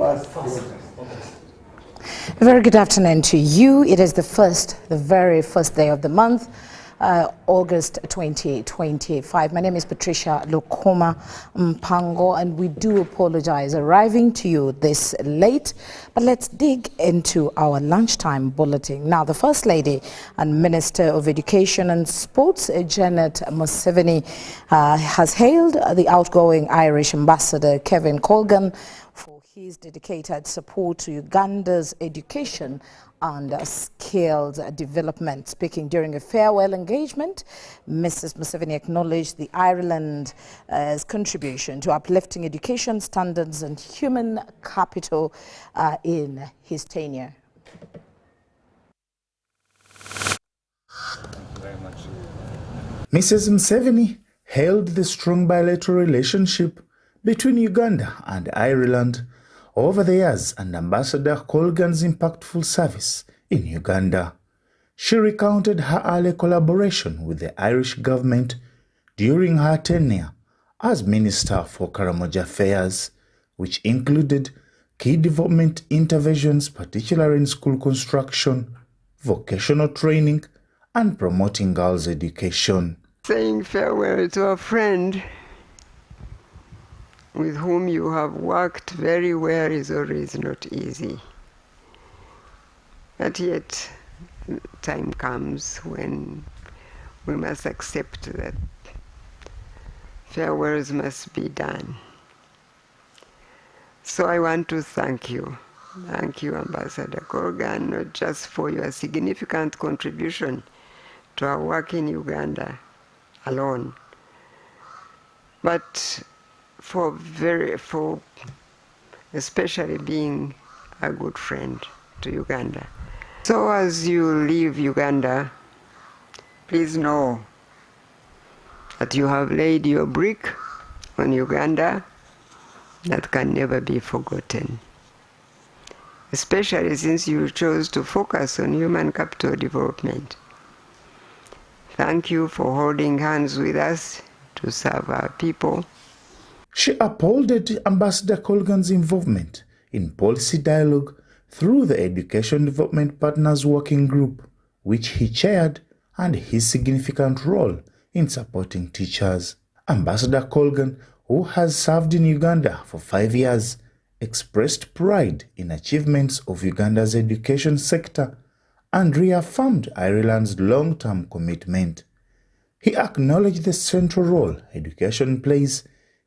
A very good afternoon to you. It is the very first day of the month, August 2025. My name is Patricia Lukoma Mpango, and we do apologize arriving to you this late, but let's dig into our lunchtime bulletin. Now, the First Lady and Minister of Education and Sports, Janet Museveni, has hailed the outgoing Irish Ambassador Kevin Colgan for his dedicated support to Uganda's education and skills development. Speaking during a farewell engagement, Mrs. Museveni acknowledged the Ireland's contribution to uplifting education standards and human capital in his tenure. Mrs. Museveni hailed the strong bilateral relationship between Uganda and Ireland over the years and Ambassador Colgan's impactful service in Uganda. She recounted her early collaboration with the Irish government during her tenure as Minister for Karamoja Affairs, which included key development interventions, particularly in school construction, vocational training, and promoting girls' education. Saying farewell to a friend with whom you have worked very well is always not easy. But yet, time comes when we must accept that farewells must be done. So I want to thank you. Thank you, Ambassador Colgan, not just for your significant contribution to our work in Uganda alone, but for especially being a good friend to Uganda. So as you leave Uganda, please know that you have laid your brick on Uganda that can never be forgotten, especially since you chose to focus on human capital development. Thank you for holding hands with us to serve our people. She upholded Ambassador Colgan's involvement in policy dialogue through the Education Development Partners Working Group, which he chaired, and his significant role in supporting teachers. Ambassador Colgan, who has served in Uganda for 5 years, expressed pride in achievements of Uganda's education sector and reaffirmed Ireland's long-term commitment. He acknowledged the central role education plays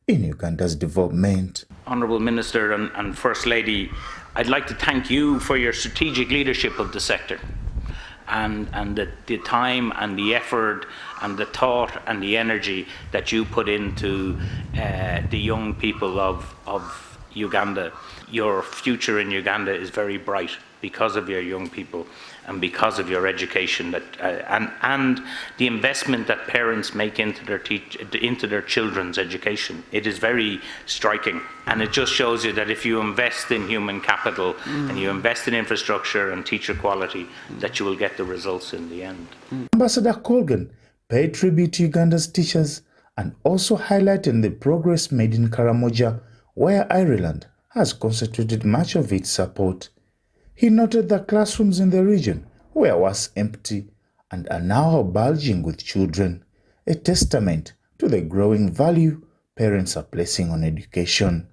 in Uganda's development. Honourable Minister and First Lady, I'd like to thank you for your strategic leadership of the sector and the time and the effort and the thought and the energy that you put into the young people of Uganda. Your future in Uganda is very bright because of your young people and because of your education that and the investment that parents make into their children's education. It is very striking, and it just shows you that if you invest in human capital and you invest in infrastructure and teacher quality, that you will get the results in the end. Ambassador Colgan paid tribute to Uganda's teachers and also highlighted the progress made in Karamoja, where Ireland has concentrated much of its support. He noted that classrooms in the region were once empty and are now bulging with children, a testament to the growing value parents are placing on education.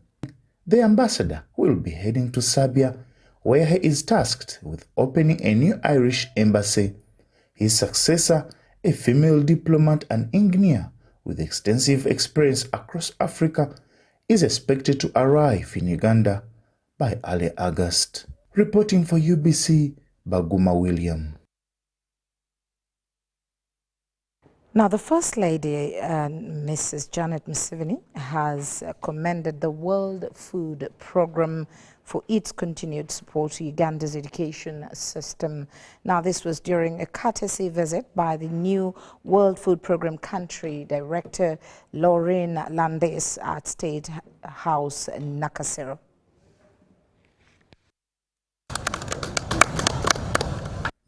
The ambassador will be heading to Serbia, where he is tasked with opening a new Irish embassy. His successor, a female diplomat and engineer with extensive experience across Africa, is expected to arrive in Uganda by early August. Reporting for UBC, Baguma William. Now, the First Lady, Mrs. Janet Museveni, has commended the World Food Programme for its continued support to Uganda's education system. Now, this was during a courtesy visit by the new World Food Programme Country Director, Lauren Landis, at State House in Nakasero.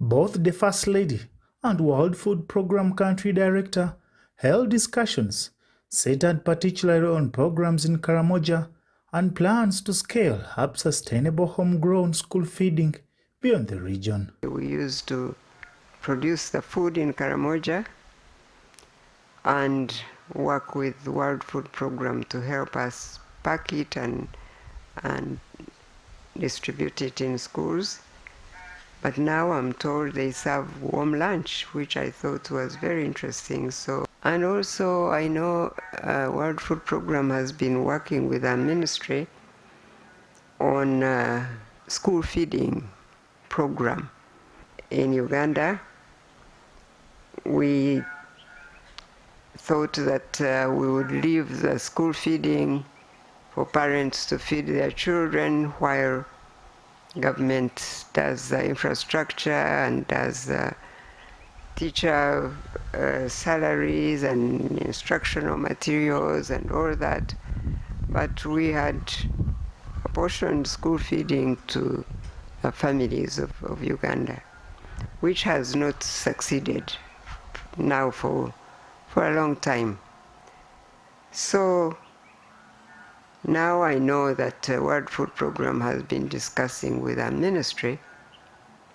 Both the First Lady and World Food Programme Country Director held discussions centered particularly on programs in Karamoja and plans to scale up sustainable homegrown school feeding beyond the region. We used to produce the food in Karamoja and work with the World Food Program to help us pack it and distribute it in schools. But now I'm told they serve warm lunch, which I thought was very interesting. And also I know World Food Program has been working with our ministry on school feeding program. In Uganda, we thought that we would leave the school feeding for parents to feed their children while government does the infrastructure and does the teacher salaries and instructional materials and all that. But we had apportioned school feeding to the families of Uganda, which has not succeeded now for a long time. So now I know that World Food Program has been discussing with our ministry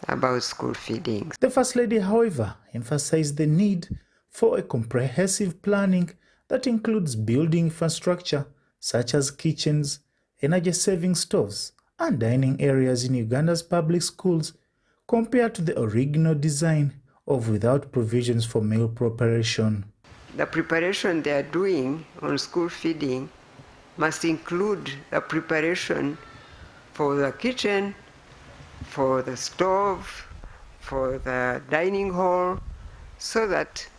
about school feeding. The First Lady, however, emphasized the need for a comprehensive planning that includes building infrastructure such as kitchens, energy-saving stoves, and dining areas in Uganda's public schools compared to the original design of without provisions for meal preparation. The preparation they are doing on school feeding must include the preparation for the kitchen, for the stove, for the dining hall, so that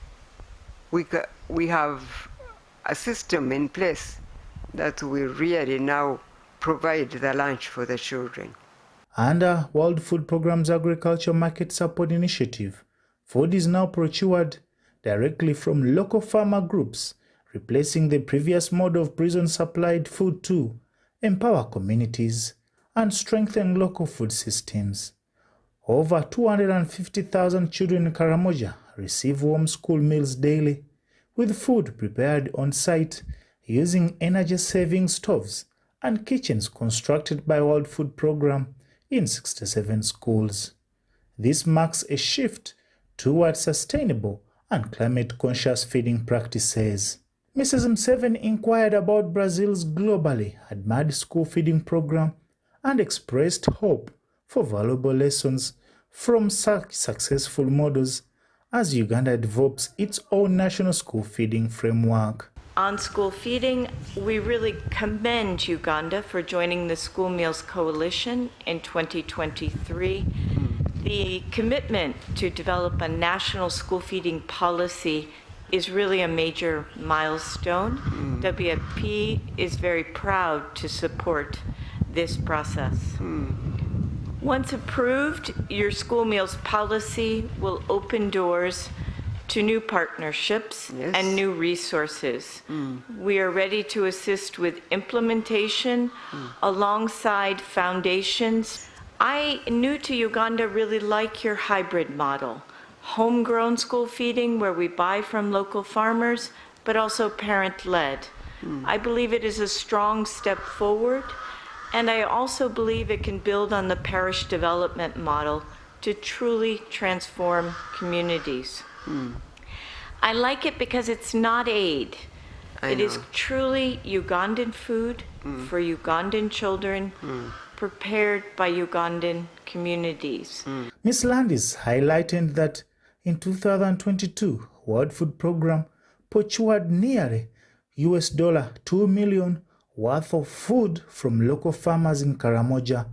we have a system in place that will really now provide the lunch for the children. Under World Food Program's Agriculture Market Support Initiative, food is now procured directly from local farmer groups, replacing the previous model of prison-supplied food to empower communities and strengthen local food systems. Over 250,000 children in Karamoja receive warm school meals daily, with food prepared on site using energy-saving stoves and kitchens constructed by World Food Program in 67 schools. This marks a shift towards sustainable and climate-conscious feeding practices. Mrs. Museveni inquired about Brazil's globally admired school feeding program and expressed hope for valuable lessons from such successful models as Uganda develops its own national school feeding framework. On school feeding, we really commend Uganda for joining the School Meals Coalition in 2023. The commitment to develop a national school feeding policy is really a major milestone. WFP is very proud to support this process. Once approved, your school meals policy will open doors to new partnerships and new resources. We are ready to assist with implementation alongside foundations. I, new to Uganda, really like your hybrid model. Homegrown school feeding, where we buy from local farmers, but also parent-led. I believe it is a strong step forward, and I also believe it can build on the parish development model to truly transform communities. I like it because it's not aid. It is truly Ugandan food for Ugandan children, prepared by Ugandan communities. Ms. Landis highlighted that in 2022, World Food Program procured nearly $2 million worth of food from local farmers in Karamoja,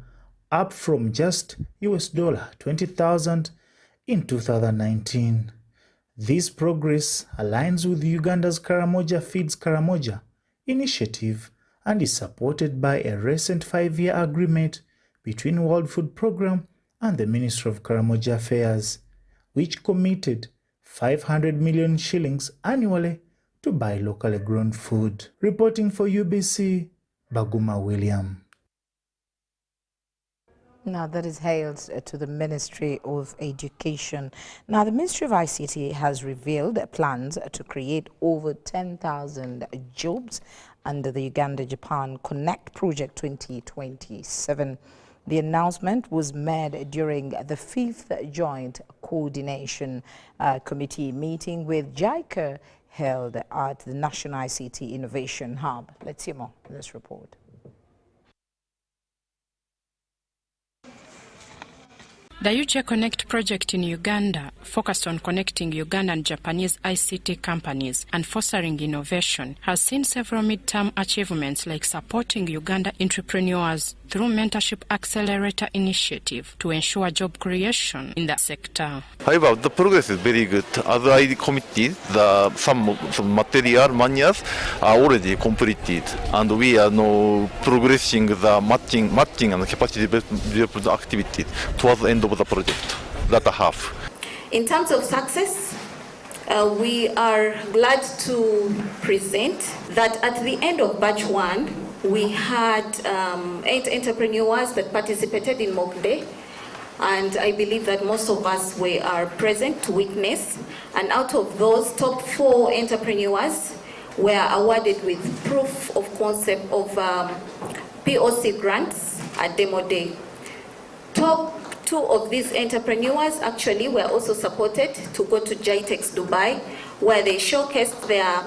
up from just $20,000 in 2019. This progress aligns with Uganda's Karamoja Feeds Karamoja initiative and is supported by a recent 5-year agreement between World Food Program and the Ministry of Karamoja Affairs, which committed 500 million shillings annually to buy locally grown food. Reporting for UBC, Baguma William. Now, that is hailed to the Ministry of Education. Now, the Ministry of ICT has revealed plans to create over 10,000 jobs under the Uganda-Japan Connect Project 2027. The announcement was made during the 5th Joint Coordination Committee meeting with JICA held at the National ICT Innovation Hub. Let's hear more in this report. The Ubc Connect project in Uganda focused on connecting Ugandan and Japanese ICT companies and fostering innovation has seen several midterm achievements like supporting Uganda entrepreneurs through Mentorship Accelerator Initiative to ensure job creation in the sector. However, the progress is very good. As I committed, some material manuals are already completed, and we are now progressing the matching and capacity development activity towards the end of the project that I have. In terms of success, we are glad to present that at the end of batch 1, we had 8 entrepreneurs that participated in mock day, and I believe that most of us were present to witness. And out of those, top 4 entrepreneurs were awarded with proof of concept of POC grants at demo day. Top 2 of these entrepreneurs actually were also supported to go to GITEX Dubai, where they showcased their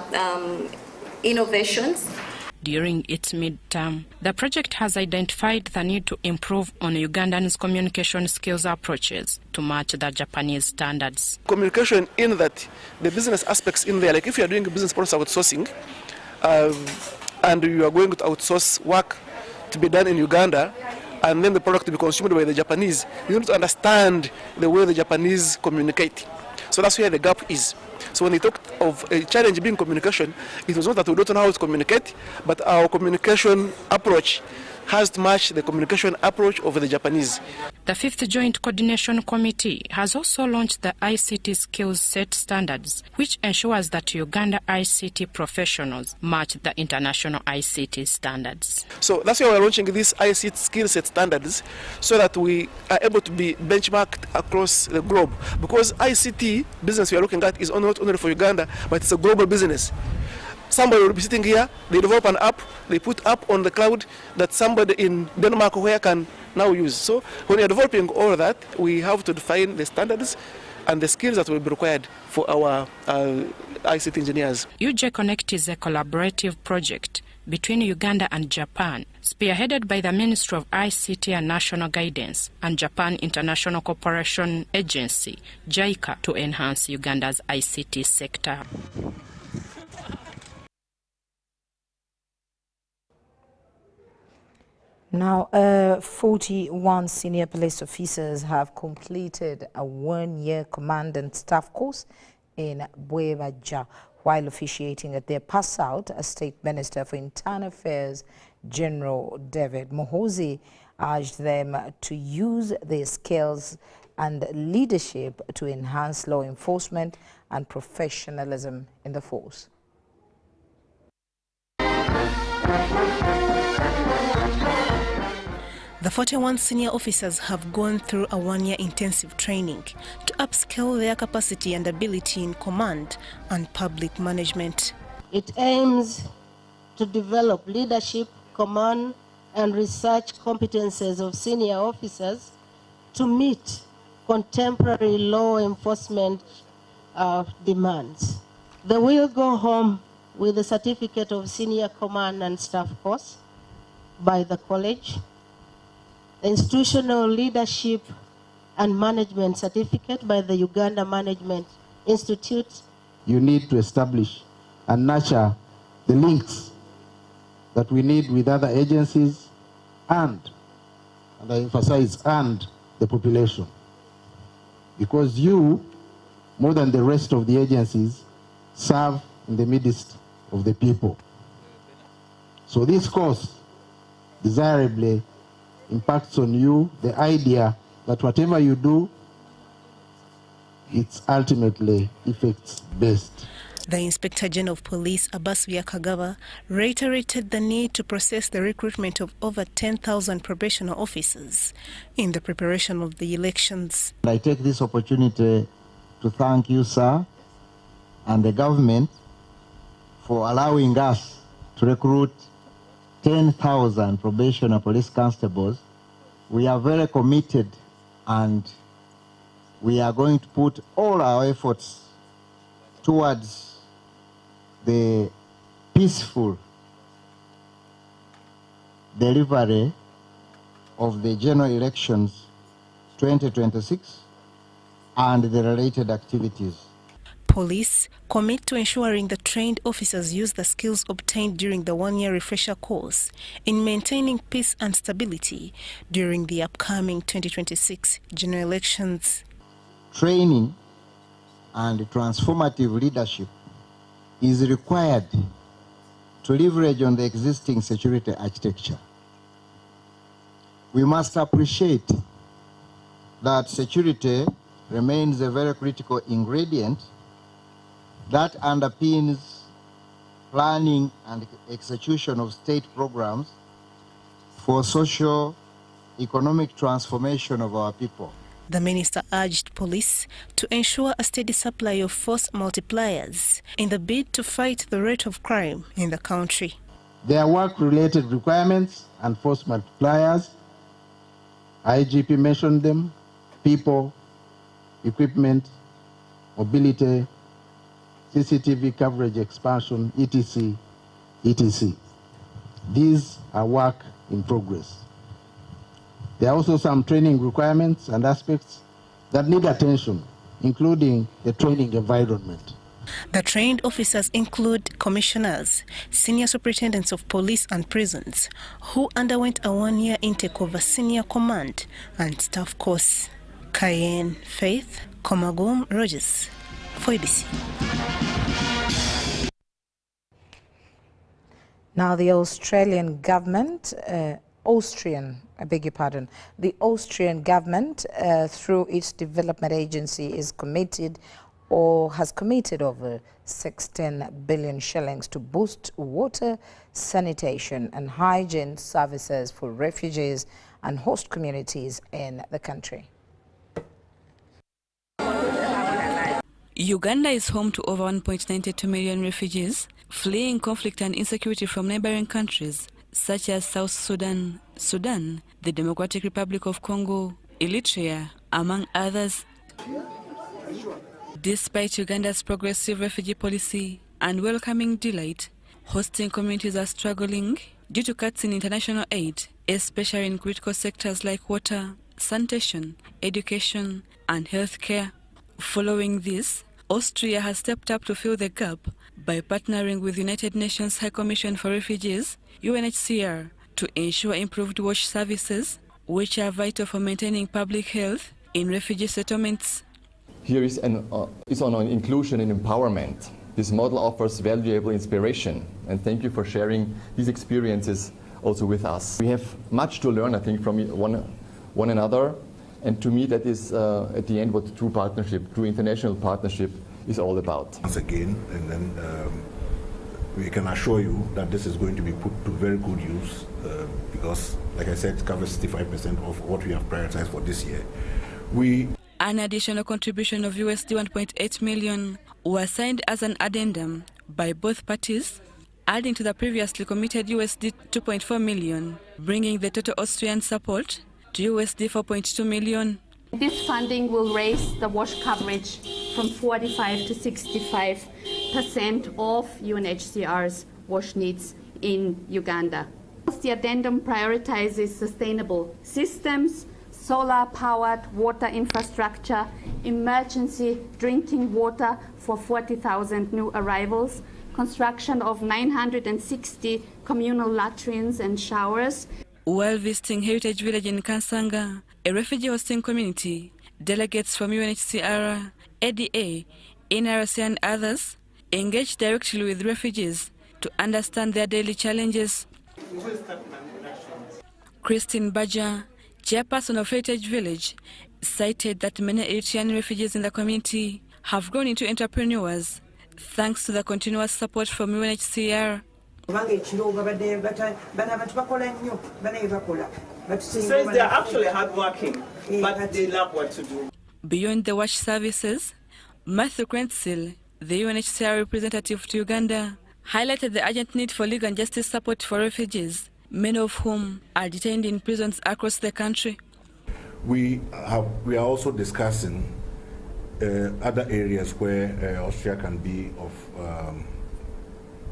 innovations. During its midterm, the project has identified the need to improve on Ugandans' communication skills approaches to match the Japanese standards. Communication in that the business aspects in there, like if you are doing a business process outsourcing and you are going to outsource work to be done in Uganda, and then the product to be consumed by the Japanese, you need to understand the way the Japanese communicate. So that's where the gap is. So when they talked of a challenge being communication, it was not that we don't know how to communicate, but our communication approach has to match the communication approach of the Japanese. The 5th Joint Coordination Committee has also launched the ICT Skills Set Standards, which ensures that Uganda ICT professionals match the international ICT standards. So that's why we're launching these ICT Skill Set Standards, so that we are able to be benchmarked across the globe. Because ICT business we are looking at is not only for Uganda, but it's a global business. Somebody will be sitting here, they develop an app, they put up on the cloud that somebody in Denmark or where can now use. So when you're developing all that, we have to define the standards and the skills that will be required for our ICT engineers. Ubc Connect is a collaborative project between Uganda and Japan, spearheaded by the Ministry of ICT and National Guidance and Japan International Cooperation Agency, JICA, to enhance Uganda's ICT sector. Now, 41 senior police officers have completed a 1-year command and staff course in Bwebaja. While officiating at their pass out, a State Minister for Internal Affairs, General David Muhoozi, urged them to use their skills and leadership to enhance law enforcement and professionalism in the force. The 41 senior officers have gone through a 1-year intensive training to upskill their capacity and ability in command and public management. It aims to develop leadership, command, and research competences of senior officers to meet contemporary law enforcement demands. They will go home with a certificate of senior command and staff course by the college, institutional leadership and management certificate by the Uganda Management Institute. You need to establish and nurture the links that we need with other agencies and I emphasize, and the population. Because you, more than the rest of the agencies, serve in the midst of the people. So this course desirably impacts on you the idea that whatever you do, it's ultimately effects-based. The Inspector General of Police, Abasvia Kagaba, reiterated the need to process the recruitment of over 10,000 probation officers in the preparation of the elections. I take this opportunity to thank you, sir, and the government for allowing us to recruit 10,000 probationer police constables. We are very committed, and we are going to put all our efforts towards the peaceful delivery of the general elections 2026 and the related activities. Police commit to ensuring the trained officers use the skills obtained during the one-year refresher course in maintaining peace and stability during the upcoming 2026 general elections. Training and transformative leadership is required to leverage on the existing security architecture. We must appreciate that security remains a very critical ingredient that underpins planning and execution of state programs for social, economic transformation of our people. The minister urged police to ensure a steady supply of force multipliers in the bid to fight the rate of crime in the country. There are work-related requirements and force multipliers. IGP mentioned them: people, equipment, mobility, CCTV coverage expansion, etc., etc. These are work in progress. There are also some training requirements and aspects that need attention, including the training environment. The trained officers include commissioners, senior superintendents of police and prisons, who underwent a one-year intake of a senior command and staff course. Cayenne Faith Komagum Rogers for Ubc. Now the Australian government, the Austrian government through its development agency is committed or has committed over 16 billion shillings to boost water, sanitation and hygiene services for refugees and host communities in the country. Uganda is home to over 1.92 million refugees fleeing conflict and insecurity from neighboring countries such as South Sudan, the Democratic Republic of Congo, Eritrea, among others. Despite Uganda's progressive refugee policy and welcoming delight, hosting communities are struggling due to cuts in international aid, especially in critical sectors like water, sanitation, education, and healthcare. Following this, Austria has stepped up to fill the gap by partnering with United Nations High Commission for Refugees, UNHCR, to ensure improved wash services, which are vital for maintaining public health in refugee settlements. Here is on inclusion and empowerment. This model offers valuable inspiration, and thank you for sharing these experiences also with us. We have much to learn, I think, from one another, and to me that is at the end what true partnership, true international partnership is all about. Once again, and then we can assure you that this is going to be put to very good use because, like I said, it covers 65% of what we have prioritized for this year. An additional contribution of $1.8 million was signed as an addendum by both parties, adding to the previously committed $2.4 million, bringing the total Austrian support to $4.2 million. This funding will raise the wash coverage from 45 to 65% of UNHCR's wash needs in Uganda. The addendum prioritizes sustainable systems, solar-powered water infrastructure, emergency drinking water for 40,000 new arrivals, construction of 960 communal latrines and showers. While visiting Heritage Village in Kansanga, a refugee hosting community, delegates from UNHCR, ADA, NRC and others engaged directly with refugees to understand their daily challenges. Christine Baja, chairperson of Heritage Village, cited that many Eritrean refugees in the community have grown into entrepreneurs thanks to the continuous support from UNHCR. Says they are actually hardworking, but they love what to do. Beyond the wash services, Matthew Krentzil, the UNHCR representative to Uganda, highlighted the urgent need for legal and justice support for refugees, many of whom are detained in prisons across the country. We are also discussing other areas where Austria can be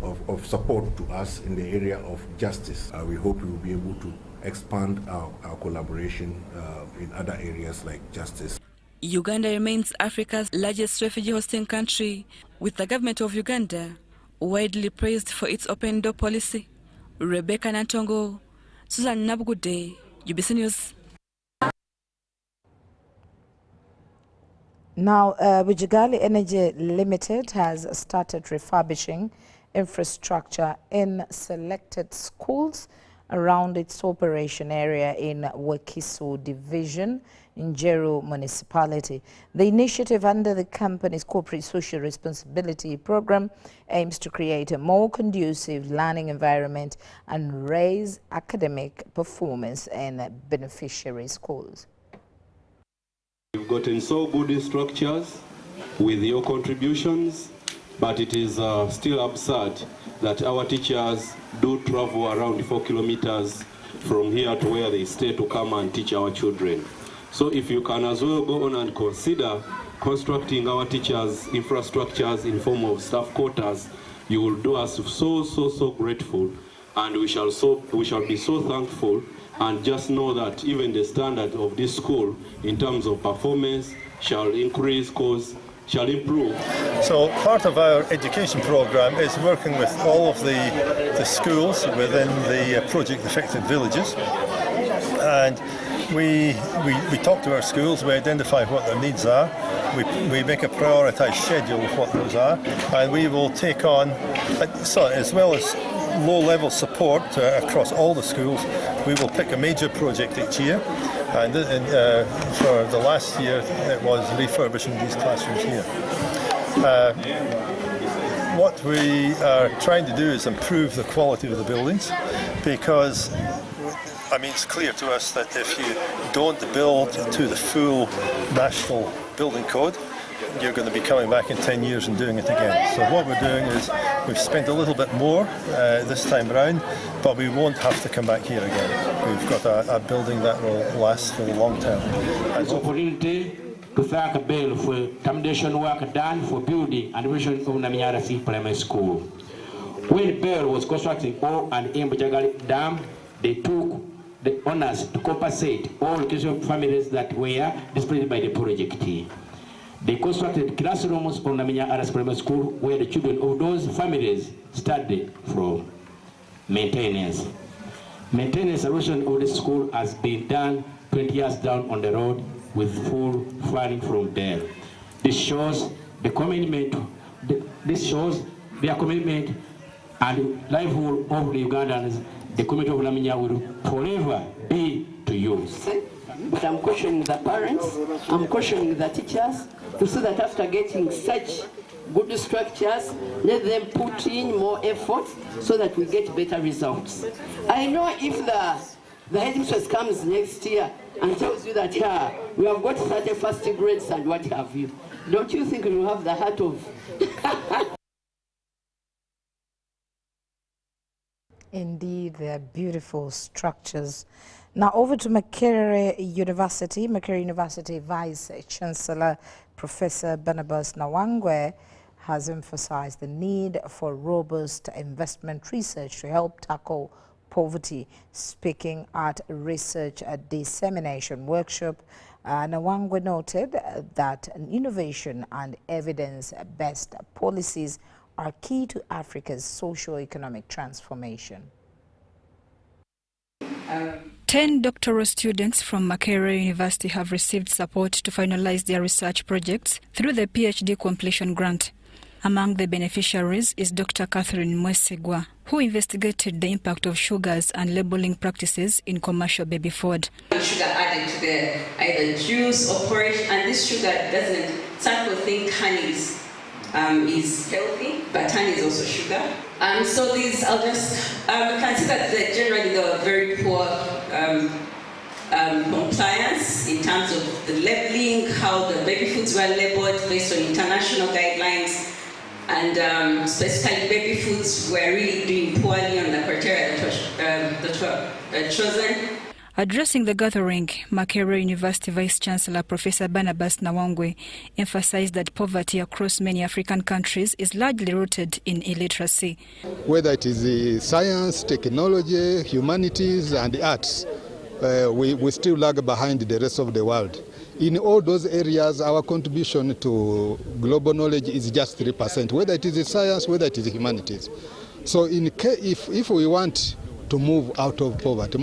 of support to us in the area of justice. We hope we will be able to expand our collaboration in other areas like justice. Uganda remains Africa's largest refugee hosting country, with the government of Uganda widely praised for its open door policy. Rebecca Nantongo, Susan Nabgude, UBC News. Now, Bujagali Energy Limited has started refurbishing infrastructure in selected schools around its operation area in Wakiso Division in Jeru Municipality. The initiative under the company's corporate social responsibility program aims to create a more conducive learning environment and raise academic performance in beneficiary schools. We've gotten so good structures with your contributions, but it is still absurd that our teachers do travel around 4 kilometers from here to where they stay to come and teach our children. So if you can as well go on and consider constructing our teachers' infrastructures in form of staff quarters, you will do us so grateful, and we shall be so thankful. And just know that even the standard of this school in terms of performance shall increase, shall improve. So part of our education program is working with all of the schools within the project affected villages, and we talk to our schools, we identify what their needs are, we make a prioritised schedule of what those are, and we will take on, as well as low-level support across all the schools, we will pick a major project each year, and for the last year it was refurbishing these classrooms here. What we are trying to do is improve the quality of the buildings, because it's clear to us that if you don't build to the full national building code, you're going to be coming back in 10 years and doing it again. So what we're doing is we've spent a little bit more this time round, but we won't have to come back here again. We've got a building that will last for the long term. This opportunity to thank Bill for foundation work done for building and revision of Namiarasi Primary School. When Bill was constructing O and M Bujagali Dam, they took the honors to compensate all educational families that were displaced by the project. They constructed classrooms on Naminya Aras Primary School where the children of those families studied from. Maintenance. Maintenance solution of the school has been done 20 years down on the road with full funding from there. This shows the commitment. This shows their commitment and livelihood of the Ugandans. The community of Naminya will forever be to you. But I'm questioning the parents, I'm questioning the teachers, to see that after getting such good structures, let them put in more effort so that we get better results. I know if the headmistress comes next year and tells you that we have got 31st grades and what have you, don't you think you have the heart of... Indeed, they're beautiful structures. Now over to Makerere University. Makerere University Vice Chancellor Professor Barnabas Nawangwe has emphasized the need for robust investment research to help tackle poverty. Speaking at a research dissemination workshop, Nawangwe noted that innovation and evidence-based policies are key to Africa's socio-economic transformation. 10 doctoral students from Makerere University have received support to finalize their research projects through the PhD completion grant. Among the beneficiaries is Dr. Catherine Mwesigwa, who investigated the impact of sugars and labeling practices in commercial baby food. Sugar added to the either juice or porridge, and this sugar doesn't, some people think honey is healthy, but honey is also sugar. So these, I'll just, you can see that generally they were very poor compliance in terms of the labeling, how the baby foods were labeled based on international guidelines. and specifically baby foods were really doing poorly on the criteria that were chosen. Addressing the gathering, Makerere University Vice-Chancellor Professor Barnabas Nawangwe emphasized that poverty across many African countries is largely rooted in illiteracy. Whether it is science, technology, humanities and arts, we still lag behind the rest of the world. In all those areas, our contribution to global knowledge is just 3%, whether it is science, whether it is humanities. So if we want to move out of poverty,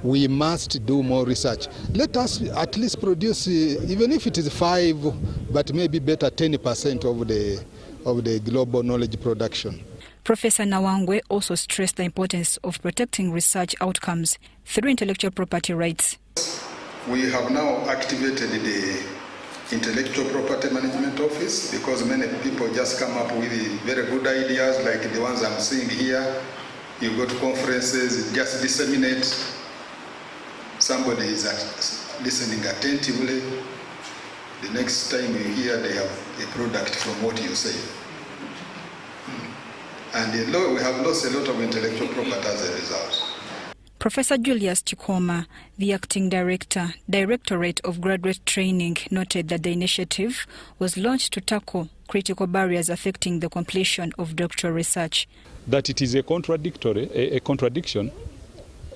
we must do more research. Let us at least produce, even if it is 5, but maybe better 10% of the global knowledge production. Professor Nawangwe also stressed the importance of protecting research outcomes through intellectual property rights. We have now activated the Intellectual Property Management Office because many people just come up with very good ideas like the ones I'm seeing here. You go to conferences, just disseminate. Somebody is listening attentively. The next time you hear they have a product from what you say. And we have lost a lot of intellectual property as a result. Professor Julius Chikoma, the acting director, Directorate of Graduate Training, noted that the initiative was launched to tackle critical barriers affecting the completion of doctoral research. That it is a contradiction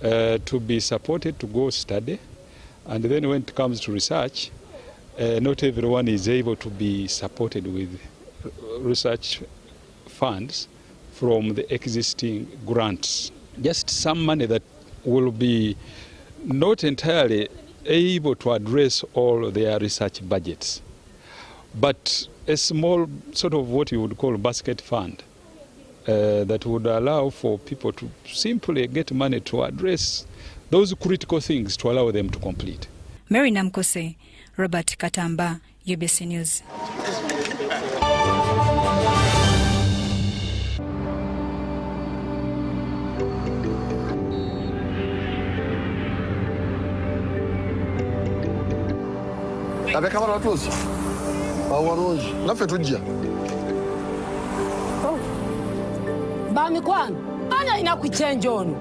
to be supported to go study, and then when it comes to research, not everyone is able to be supported with research funds from the existing grants. Just some money that will be not entirely able to address all their research budgets, but a small sort of what you would call basket fund that would allow for people to simply get money to address those critical things to allow them to complete. Mary Namkose, Robert Katamba, UBC News. Abeka bana tuzi. Bawarunji. Nafe tujja. Bami kwan. Anya inakuchange ono.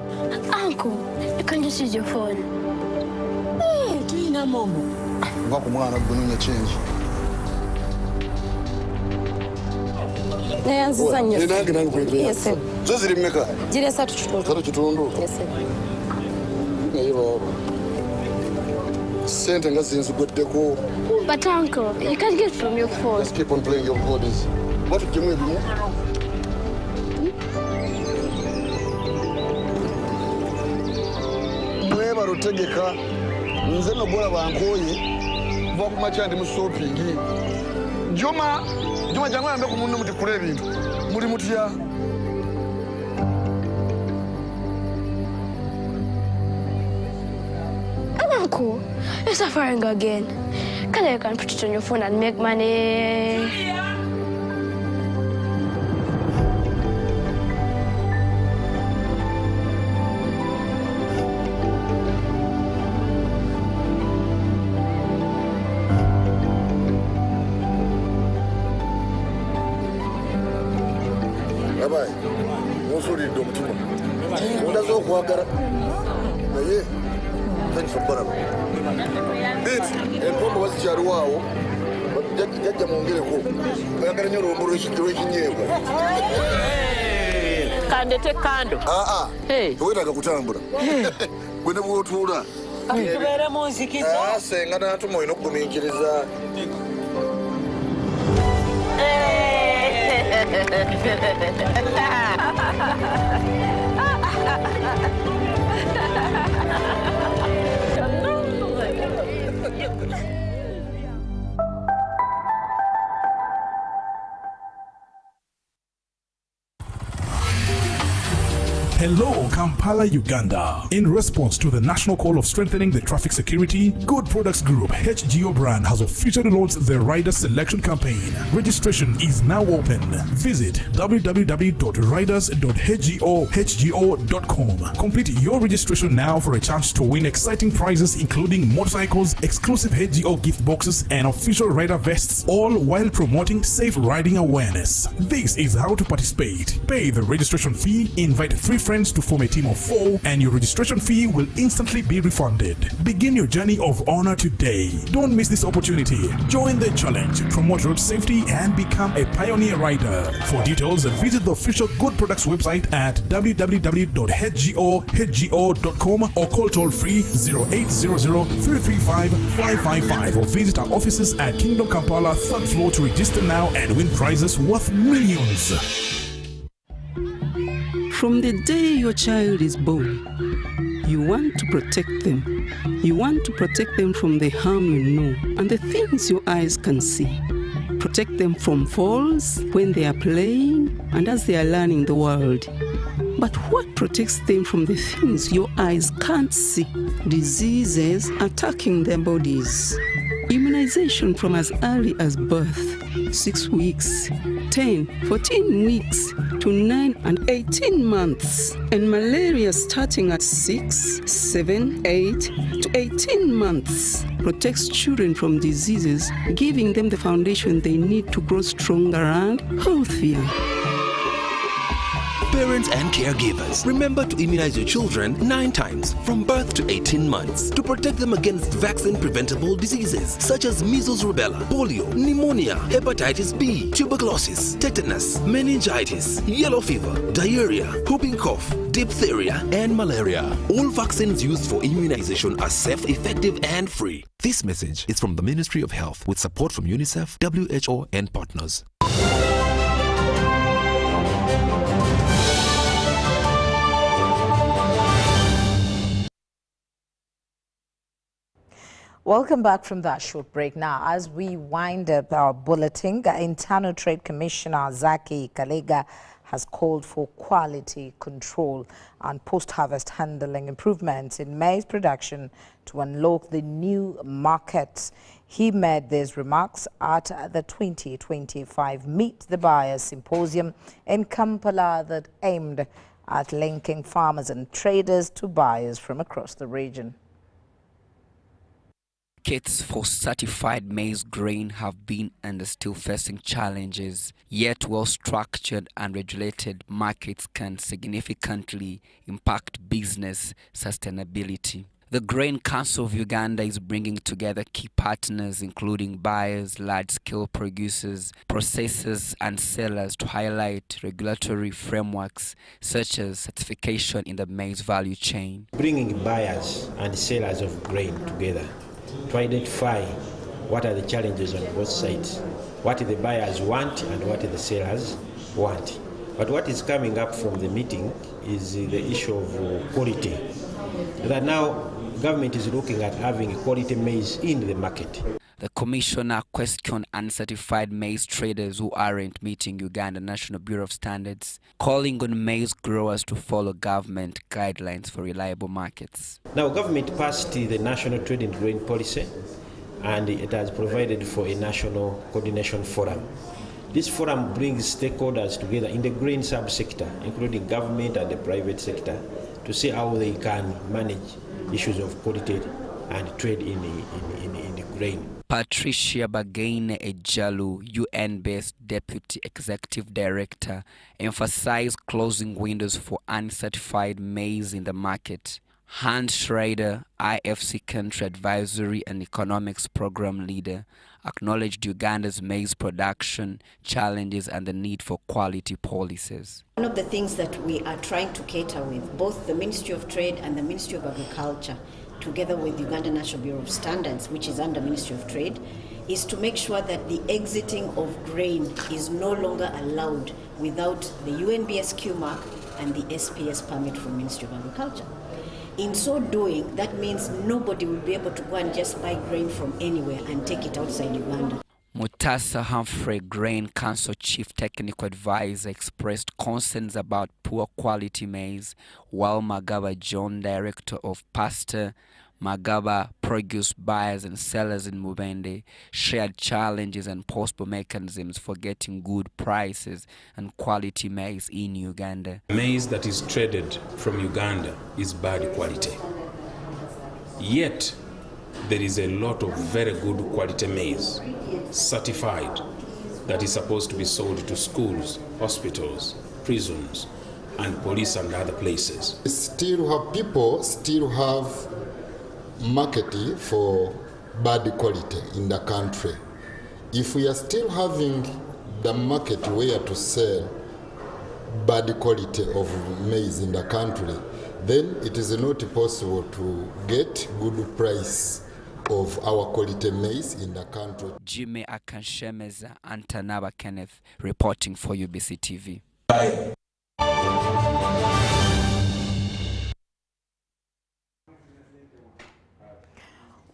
Uncle, you can just use your phone. Hey, tuina momo. Va kumwana kununya change. Nayanziza nyo. Nange kwete. Yes sir. Zoziri mmeka? Jire satu chitundu. Satu chitundu. Yes sir. Nayiba. Sente ngazinzugweddeko. But uncle, you can get from your phone. Just keep on playing your bodies. What do you mean? Mweba rutegeka nze no bora bankoye va ku machandi mu shopping. Juma jangu ambe ku munno muti kule bintu. Muri mutya? Uncle, you're suffering again. You can put it on your phone and make money. Bye-bye. Musuri domtuma. Undazo kuagara. Naye. Thanks for baraba. Empombo wazikyali waawo jajja mwongereko oyagala nnyo olwombo lw'ekinyebwa Kandete kando. tewetaaga kutambula gwe ne bw'otuula Tubeere mu nzikiza. senga n'atuma olina okugumiikiriza. Hello, Kampala, Uganda. In response to the national call of strengthening the traffic security, Good Products Group HGO brand has officially launched the rider selection campaign. Registration is now open. Visit www.riders.hgo.com. Complete your registration now for a chance to win exciting prizes including motorcycles, exclusive HGO gift boxes, and official rider vests, all while promoting safe riding awareness. This is how to participate. Pay the registration fee, invite 3 friends to form a team of 4, and your registration fee will instantly be refunded. Begin your journey of honor today. Don't miss this opportunity. Join the challenge, promote road safety, and become a pioneer rider. For details, visit the official Good Products website at www.hgo.com or call toll-free 0800-335-555 or visit our offices at Kingdom Kampala 3rd floor to register now and win prizes worth millions. From the day your child is born, you want to protect them. You want to protect them from the harm you know and the things your eyes can see. Protect them from falls when they are playing and as they are learning the world. But what protects them from the things your eyes can't see? Diseases attacking their bodies. Immunization from as early as birth, 6 weeks, 10, 14 weeks to 9 and 18 months, and malaria starting at 6, 7, 8 to 18 months protects children from diseases, giving them the foundation they need to grow stronger and healthier. Parents and caregivers, remember to immunize your children 9 times from birth to 18 months to protect them against vaccine-preventable diseases such as measles, rubella, polio, pneumonia, hepatitis B, tuberculosis, tetanus, meningitis, yellow fever, diarrhea, whooping cough, diphtheria, and malaria. All vaccines used for immunization are safe, effective, and free. This message is from the Ministry of Health with support from UNICEF, WHO, and partners. Welcome back from that short break. Now, as we wind up our bulletin, Internal Trade Commissioner Zaki Kalega has called for quality control and post-harvest handling improvements in maize production to unlock the new markets. He made these remarks at the 2025 Meet the Buyers Symposium in Kampala that aimed at linking farmers and traders to buyers from across the region. Markets for certified maize grain have been and are still facing challenges, yet well-structured and regulated markets can significantly impact business sustainability. The Grain Council of Uganda is bringing together key partners including buyers, large-scale producers, processors and sellers to highlight regulatory frameworks such as certification in the maize value chain. Bringing buyers and sellers of grain together to identify what are the challenges on both sides, what the buyers want and what the sellers want. But what is coming up from the meeting is the issue of quality. That now government is looking at having quality maize in the market. The commissioner questioned uncertified maize traders who aren't meeting Uganda National Bureau of Standards, calling on maize growers to follow government guidelines for reliable markets. Now, government passed the National Trade and Grain Policy, and it has provided for a national coordination forum. This forum brings stakeholders together in the grain subsector, including government and the private sector, to see how they can manage issues of quality and trade in the grain. Patricia Ejalu, UN-based Deputy Executive Director, emphasized closing windows for uncertified maize in the market. Hans Schrader, IFC Country Advisory and Economics Program Leader, acknowledged Uganda's maize production challenges and the need for quality policies. One of the things that we are trying to cater with, both the Ministry of Trade and the Ministry of Agriculture, together with Uganda National Bureau of Standards, which is under Ministry of Trade, is to make sure that the exiting of grain is no longer allowed without the UNBSQ mark and the SPS permit from Ministry of Agriculture. In so doing, that means nobody will be able to go and just buy grain from anywhere and take it outside Uganda. Mutasa Humphrey, Grain Council Chief Technical Advisor, expressed concerns about poor quality maize, while Magaba John, Director of Pastor Magaba Produce Buyers and Sellers in Mubende, shared challenges and possible mechanisms for getting good prices and quality maize in Uganda. Maize that is traded from Uganda is bad quality. Yet, there is a lot of very good quality maize, certified, that is supposed to be sold to schools, hospitals, prisons, and police and other places. People still have marketing for bad quality in the country. If we are still having the market where to sell bad quality of maize in the country, then it is not possible to get good price of our quality maize in the country. Jimmy Akanshemeza, Antanaba Kenneth, reporting for UBC TV.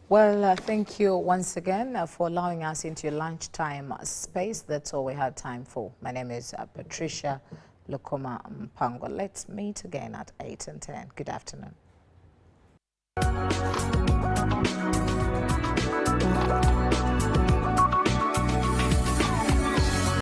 Well, thank you once again for allowing us into your lunchtime space. That's all we had time for. My name is Patricia Lukoma Mpango. Let's meet again at 8 and 10. Good afternoon.